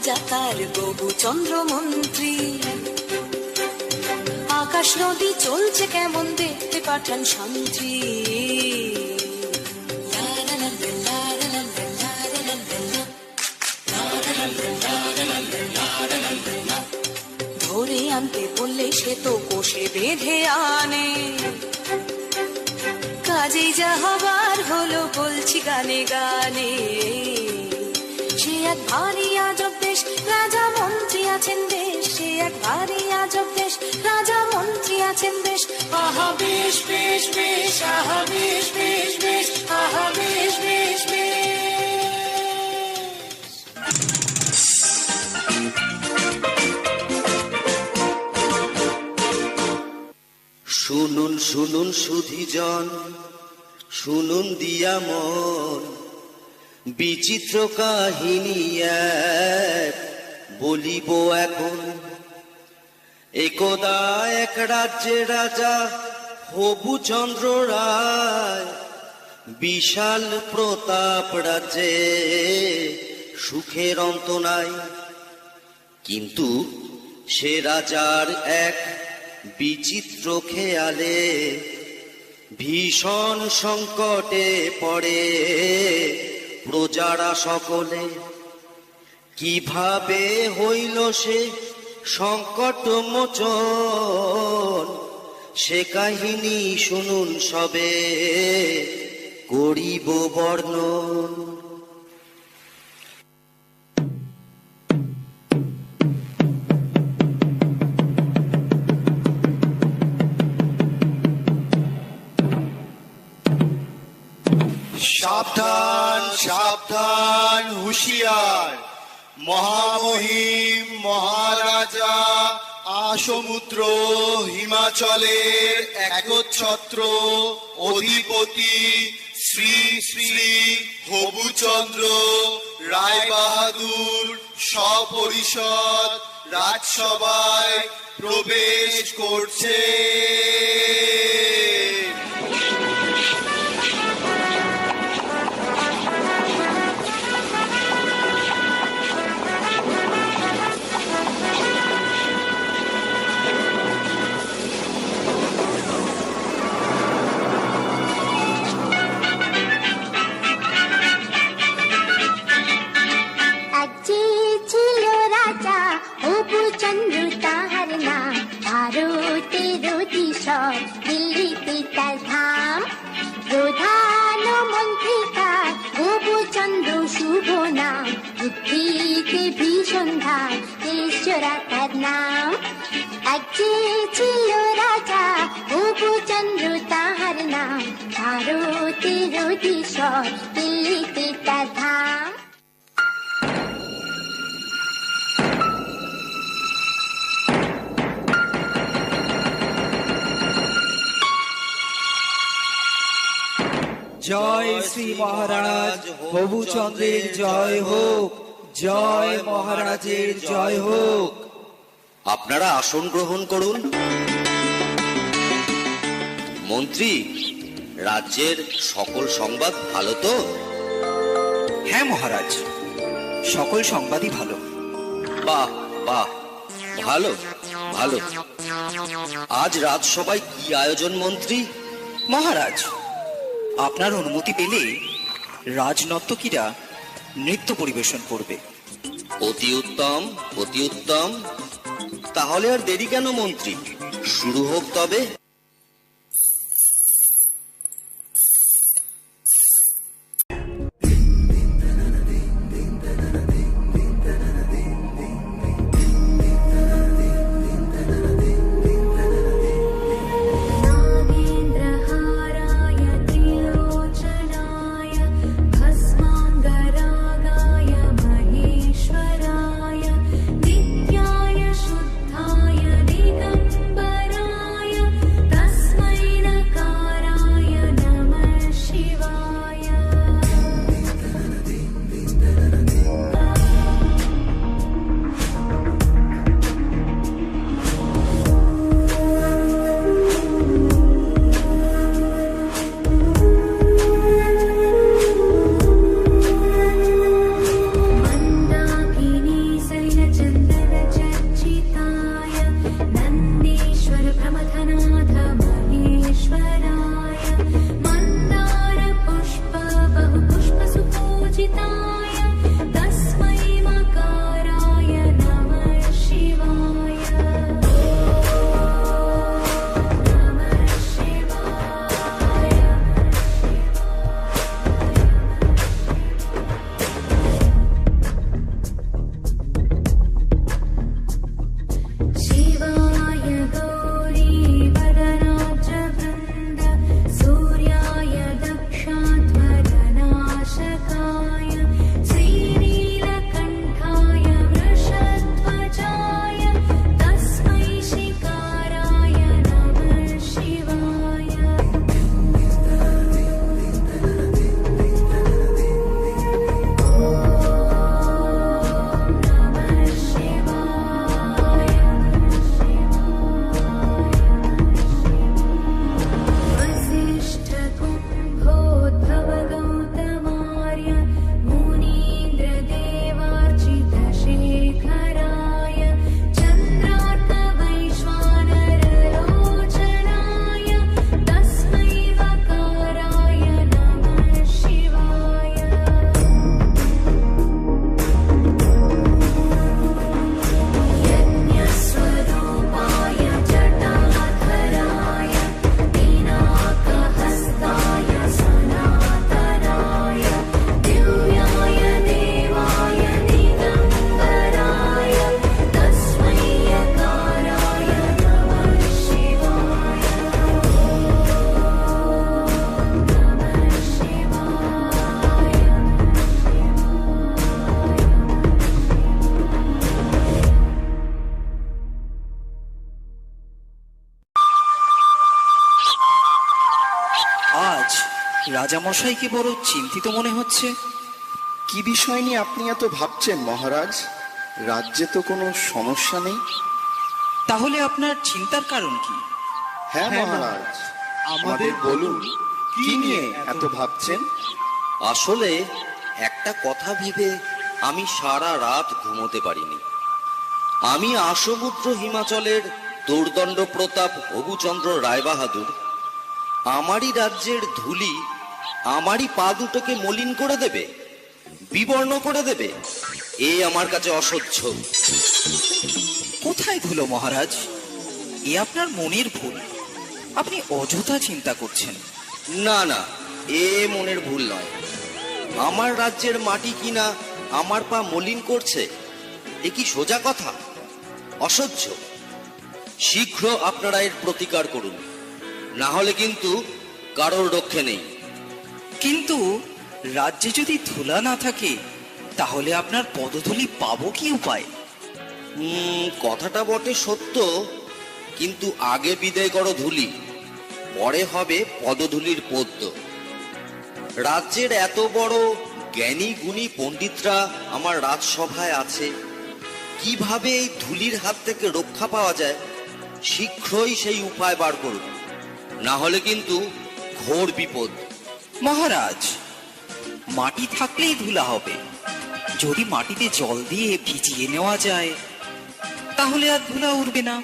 রাজা তার গবু চন্দ্র মন্ত্রী। আকাশ নদী চলছে কেমন দেখতে পাঠান শান্তি। ধরে আনতে বললে সে তো কোষে বেঁধে আনে। কাজেই যা হবার হলো বলছি গানে গানে। সে এক ভারী আজব দেশ, রাজা মন্ত্রী আছেন বেশ। সে এক ভারী আজব দেশ, রাজা মন্ত্রী আছেন বেশ। আহা বেশ বেশ বেশ, আহা বেশ বেশ বেশ, আহা বেশ বেশ বেশ। শুনুন শুনুন সুধীজন, শুনুন দিয়া মন, বিচিত্র কাহিনী এক বলিব এখন। একদা এক রাজ্যে রাজা হবুচন্দ্র রায়, বিশাল প্রতাপ রাজ্যে সুখের অন্ত নাই। কিন্তু সে রাজার এক বিচিত্র খেয়ালে ভীষণ সংকটে পড়ে প্রজারা সকলে। কিভাবে হইল সে সংকট মোচন, সে কাহিনী শুনুন সবে করিব বর্ণন। সাবধান সাবধান হুঁশিয়ার, মহামহিম মহারাজা আসমুদ্র হিমাচলের একচ্ছত্র অধিপতি শ্রী শ্রী হবুচন্দ্র রায় বাহাদুর সপরিষদ রাজসভায় প্রবেশ করছে। দিল্লিতে তার ধাম, প্রধানমন্ত্রী তার হবুচন্দ্র শুভ নাম। বুদ্ধিতে ভীষণ ধাম, ঈশ্বরা তার নাম। এক যে ছিল রাজা হবুচন্দ্র তাহার নাম, ভারতের অধীশ্বর দিল্লিতে তার ধাম। জয় শ্রী মহারাজ হবুচন্দ্রের জয় হোক, জয় মহারাজের জয় হোক। আপনারা আসন গ্রহণ করুন। মন্ত্রী, রাজ্যের সকল সংবাদ ভালো তো? হ্যাঁ মহারাজ, সকল সংবাদই ভালো। বাহ বাহ, ভালো ভালো। আজ রাজসভায় কি আয়োজন মন্ত্রী? মহারাজ, আপনার অনুমতি পেলে রাজনর্তকীরা নৃত্য পরিবেশন করবে। অতি উত্তম, অতি উত্তম। তাহলে আর দেরি কেন মন্ত্রী, শুরু হোক তবে। नित्याय शुद्धाय दिगम्बराय स्थिताय तस्मै मकाराय नमः शिवाय नमः शिवाय शिवाय गौरी वदनाद्रवृन्द सूर्याय दक्षाध्वरनाशकाय श्रीनीलकण्ठाय वृषध्वजाय तस्मै शिकाराय नमः शिवाय नमः शिवाय वसिष्ठकुम्भोद्भव गौतमार्य मुनीन्द्रदेवार्चितशेखराय चन्द्रार्कवैश्वानरलोचनाय तस्मै वकाराय नमः शिवाय यज्ञस्वरूपाय जटाधराय पिनाकहस्ताय सनातनाय दिव्याय देवाय दिगम्बराय तस्मै यकाराय नमः शिवाय नमः शिवाय আজ রাজামশাইকে বড় চিন্তিত মনে হচ্ছে। কি বিষয় নিয়ে আপনি এত ভাবছেন মহারাজ? রাজ্যে তো কোনো সমস্যা নেই। তাহলে আপনার চিন্তার কারণ কি? হ্যাঁ মহারাজ, আমাদের বলুন, কি নিয়ে এত ভাবছেন? আসলে একটা কথা ভেবে আমি সারা রাত ঘুমোতে পারিনি। আমি আসমুদ্র হিমাচলের দুর্দণ্ড প্রতাপ হবুচন্দ্র রায়বাহাদুর। আমারই রাজ্যের ধুলি আমারই পা দুটোকে মলিন করে দেবে, বিবর্ণ করে দেবে, এ আমার কাছে অসহ্য। কোথায় ধুলো মহারাজ? এ আপনার মনের ভুল। আপনি অযথা চিন্তা করছেন। না না, এ মনের ভুল নয়। আমার রাজ্যের মাটি কিনা আমার পা মলিন করছে, এ কি সোজা কথা? অসহ্য। শীঘ্র আপনারা এর প্রতিকার করুন, না হলে কিন্তু কারোর রক্ষে নেই। কিন্তু রাজ্যে যদি ধুলা না থাকে তাহলে আপনার পদধূলি পাবো কি উপায়? কথাটা বটে সত্য, কিন্তু আগে বিদায় করো ধুলি, পরে হবে পদধূলির পদ্য। রাজ্যের এত বড় জ্ঞানী গুণী পণ্ডিতরা আমার রাজসভায় আছে, কিভাবে এই ধুলির হাত থেকে রক্ষা পাওয়া যায় শীঘ্রই সেই উপায় বার করুন, না হলে কিন্তু ঘোর বিপদ। মহারাজ, মাটি থাকলেই ধুলা হবে। যদি মাটিতে জল দিয়ে ভিজিয়ে নেওয়া যায় তাহলে আর ধুলা উড়বে না,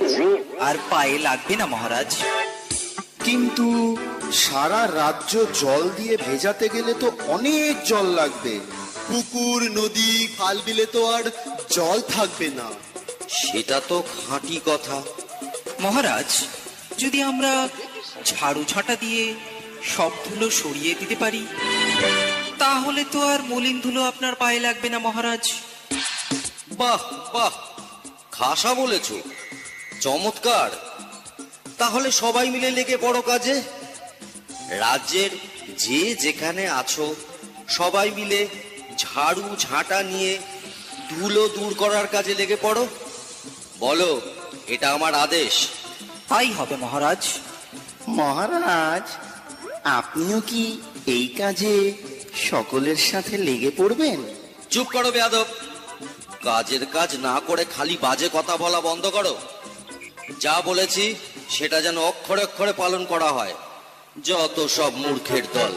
আর পায়ে লাগবে না মহারাজ। কিন্তু সারা রাজ্য জল দিয়ে ভেজাতে গেলে তো অনেক জল লাগবে। পুকুর, নদী, খাল বিলে তো আর জল থাকবে না। সেটা তো খাঁটি কথা। মহারাজ, যদি আমরা ঝাড়ু ঝাঁটা দিয়ে সব ধুলো সরিয়ে দিতে পারি তাহলে তো আর মলিন ধুলো আপনার পায়ে লাগবে না মহারাজ। বাহ বাহ, খাসা বলেছ, চমৎকার। তাহলে সবাই মিলে লেগে পড়ো কাজে। রাজ্যের যে যেখানে আছো সবাই মিলে ঝাড়ু ঝাঁটা নিয়ে ধুলো দূর করার কাজে লেগে পড়ো। বলো, এটা আমার আদেশ। তাই হবে মহারাজ। মহারাজ, আপনিও কি এই কাজে সকলের সাথে লেগে পড়বেন? চুপ করো বেয়াদব। কাজের কাজ না করে খালি বাজে কথা বলা বন্ধ করো। যা বলেছি সেটা যেন অক্ষরে অক্ষরে পালন করা হয়। যত সব মূর্খের দল।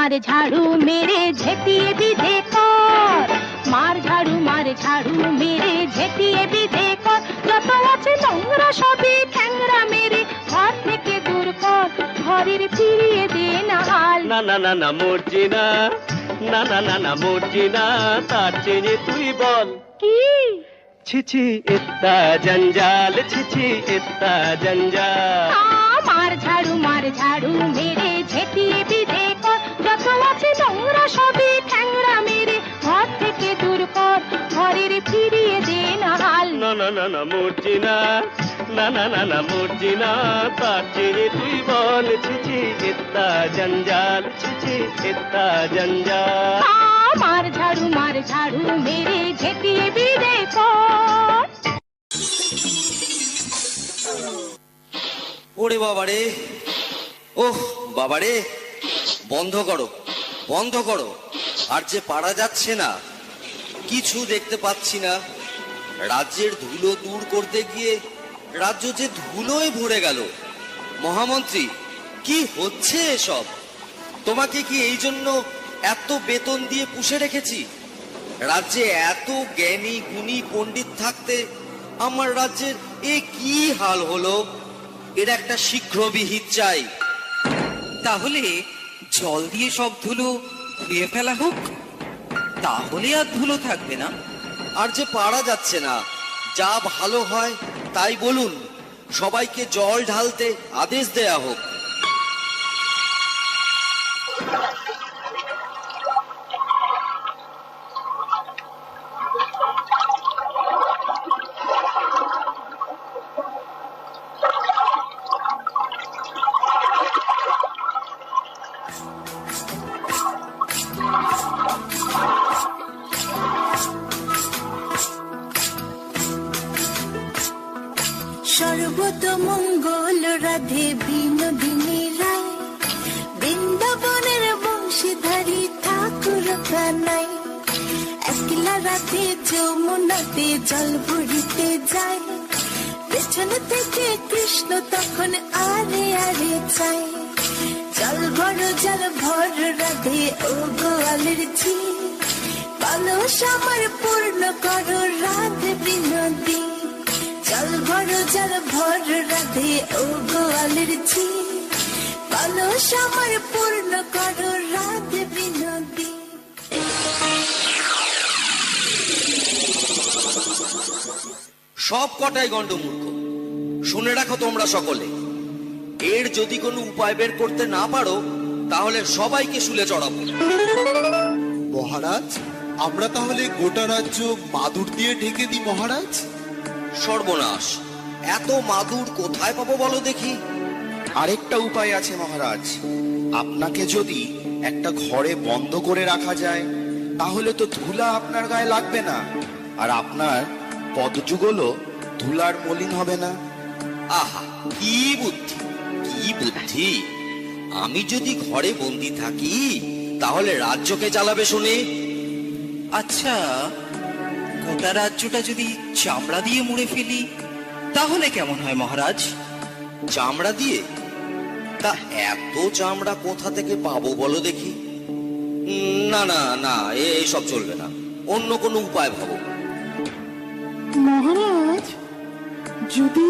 মার ঝাড়ু মেরে ঝেঁটিয়ে বিধে কর, মার ঝাড়ু মেরে ঝেঁটিয়ে বিধে কর, যত আছে নোংরা সবই ঠ্যাংরা মেরে ঘর থেকে দূর কর, ঘরের ফিরিয়ে দে না হাল। না না না না মরছি না, না না না না মরছি না, তার চেয়ে তুই বল কি? ছিছি ইত্তা জঞ্জাল, ছিছি ইত্তা জঞ্জাল। মার ঝাড়ু মেরে ঝেঁটিয়ে বিধে কর, যত আছে নোংরা সবই ঠ্যাংরা মেরে ঘর থেকে দূর কর, ঘরের ফিরিয়ে দে না হাল। না না না না মরছি না, না না না না মরছি না, তার চেয়ে তুই বল ছিছি ইত্তা জঞ্জাল, ছিছি ইত্তা জঞ্জাল। মার ঝাড়ু মেরে ঝেঁটিয়ে বিধে কর। ওরে বাবারে, ওহ বাবারে, বন্ধ করো বন্ধ করো, আর যে পারা যাচ্ছে না, কিছু দেখতে পাচ্ছি না। রাজ্যের ধুলো দূর করতে গিয়ে রাজ্য যে ধুলোয় ভরে গেল। মহামন্ত্রী, কি হচ্ছে এসব? তোমাকে কি এই জন্য এত বেতন দিয়ে পুষে রেখেছি? রাজ্যে এত জ্ঞানী গুণী পণ্ডিত থাকতে আমার রাজ্যের এ কি হাল হলো? এর একটা শীঘ্র বিহিত চাই। তাহলে জল দিয়ে সব ধুলো ধুয়ে ফেলা হোক, তাহলে আর ধুলো থাকবে না। আর যে পারা যাচ্ছে না, যা ভালো হয় তাই বলুন, সবাইকে জল ঢালতে আদেশ দেয়া হোক। সর্বতমঙ্গল রাধে বিনোদিনী রায়, বৃন্দাবনের বংশীধারী ঠাকুর কানাই, একলা রাধে যমুনাতে জল ভরিতে যায়, পেছন থেকে কৃষ্ণ তখন আরে আরে চায়, জল ভর রাধে ও গোয়ালের ঝি, কলস আমার পূর্ণ করো রাধে বিনোদী, জল ভর রাধে ও গোয়ালের ঝি, কলস আমার পূর্ণ করো রাধে বিনোদী। সব কটাই গন্ডমূর্খ। শুনে রাখো তোমরা সকলে, এর যদি কোনো উপায় বের করতে না পারো, তাহলে সবাইকে শুলে চড়াবো। মহারাজ, আমরা তাহলে গোটা রাজ্য মাদুর দিয়ে ঢেকে দিই মহারাজ। সর্বনাশ, এত মাদুর কোথায় পাবো বলো দেখি? আরেকটা উপায় আছে মহারাজ, আপনাকে যদি একটা ঘরে বন্ধ করে রাখা যায়, তাহলে তো ধুলা আপনার গায়ে লাগবে না, আর আপনার পদযুগলও ধুলার মলিন হবে না। আহা, কি বুদ্ধি কি বুদ্ধি! আমি যদি ঘরে বন্দি থাকি, তাহলে রাজ্যকে চালাবে শুনে। আচ্ছা, গোটা রাজ্যটা যদি চামড়া দিয়ে মুড়ে ফেলি, তাহলে কেমন হয় মহারাজ? চামড়া দিয়ে? তা এত চামড়া কোথা থেকে পাবো বলো দেখি? না না না, এসব চলবে না, অন্য কোনো উপায় ভাবো। মহারাজ, যদি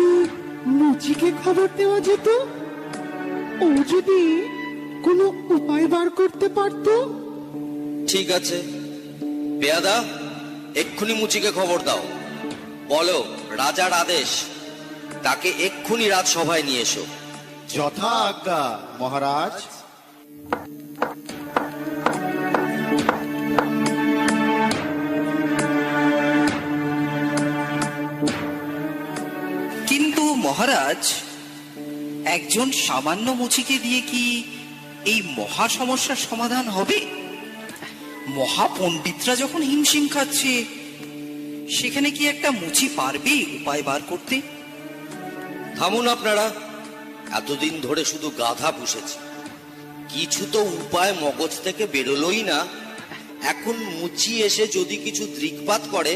মুচিকে খবর দেওয়া যেত, ও যদি কোনো উপায় বার করতে পারত। ঠিক আছে, পেয়াদা, এক্ষুনি মুচিকে খবর দাও, বলো রাজার আদেশ, তাকে এক্ষুনি রাজসভায় নিয়ে এসো। যথা আজ্ঞা মহারাজ। কিন্তু মহারাজ, একজন সামান্য মুচিকে দিয়ে কি এই মহা সমস্যার সমাধান হবে? মহাপণ্ডিতরা যখন হিমশিম খাচ্ছে, সেখানে কি একটা মুচি পারবে উপায় বার করতে? থামুন আপনারা, এতদিন ধরে শুধু গাধা পুষেছি, কিছু তো উপায় মগজ থেকে বেরোলোই না। এখন মুচি এসে যদি কিছু দৃকপাত করে,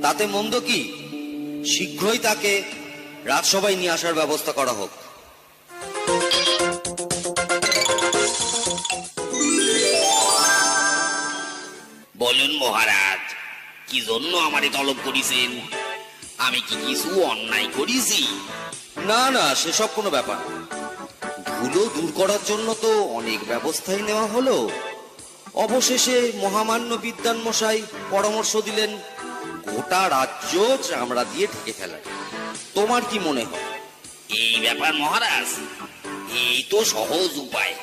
তাতে মন্দ কি? শীঘ্রই তাকে রাজসভায় নিয়ে আসার ব্যবস্থা করা হোক। বলুন মহারাজ, কি জন্য আমারে তলব করেছেন? আমি কি কিছু অন্যায় করেছি? না না, সেসব কোনো ব্যাপার না। ধুলো দূর করার জন্য তো অনেক ব্যবস্থাই নেওয়া হলো। অবশেষে মহামান্য বিদ্বান মশাই পরামর্শ দিলেন গোটা রাজ্য চামড়া দিয়ে ঢেকে ফেলার। তোমার কি মনে হয়? এই ব্যাপার মহারাজ, এই তো সহজ উপায়।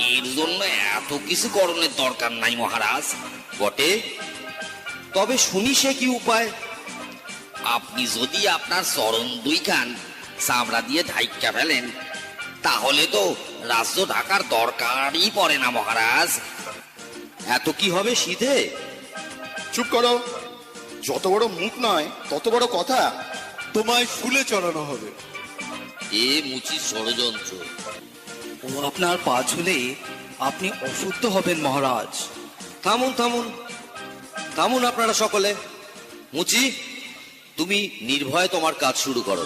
এর জন্য এত কিছু করণের দরকার নাই মহারাজ। বটে, তবে শুনি সে কি উপায়? আপনি যদি আপনার চরণ দুইখান চামড়া দিয়ে ঢাইকা ফেলেন, তাহলে তো রাজ্য ঢাকার দরকারই পড়ে না মহারাজ। এত কি হবে সিধে? চুপ করো, যত বড় মুখ নয় তত বড় কথা। তোমায় শুলে চড়ানো হবে। এ মুচির ষড়যন্ত্র। ও আপনার পা ছুলে আপনি অশুদ্ধ হবেন মহারাজ। থামুন থামুন থামুন আপনারা সকলে। মুচি, তুমি নির্ভয়ে তোমার কাজ শুরু করো।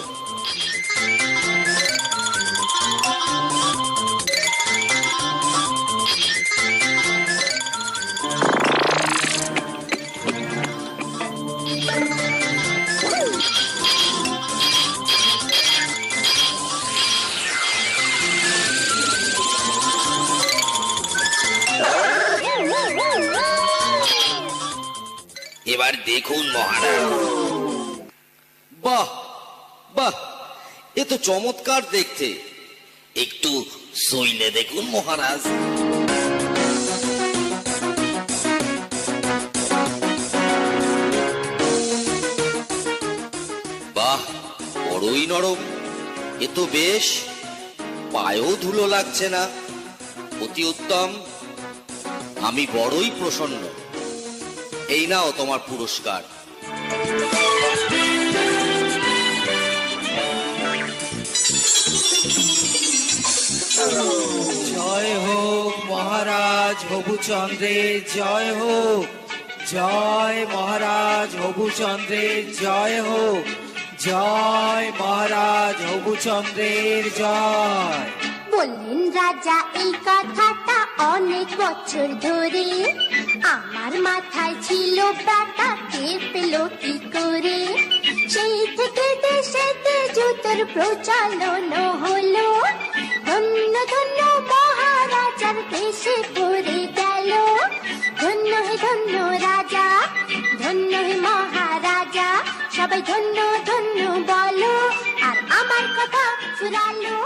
এবার দেখুন মহারাজ। বাহ বাহ, এ তো চমৎকার দেখতে। একটু সইলে দেখুন মহারাজ। বাহ, বড়ই নরম। এ তো বেশ, পায়েও ধুলো লাগছে না। অতি উত্তম, আমি বড়ই প্রসন্ন। এই নাও তোমার পুরস্কার। জয় হোক মহারাজ হবুচন্দ্রের জয় হোক। জয় মহারাজ হবুচন্দ্রের জয় হোক। জয় মহারাজ হবুচন্দ্রের জয়। বললেন রাজা এই কথাটা অনেক বছর ধরে, আমার মাথায় ছিল ব্যাটা, কে পেল কি করে? সেই থেকে দেশেতে জুতোর প্রচলন হলো। ধন্য ধন্য মহারাজার দেশে পড়ে গেল। ধন্য হে ধন্য রাজা, ধন্য হে মহারাজা, সবাই ধন্য ধন্য বলো, আর আমার কথা ফুরালো।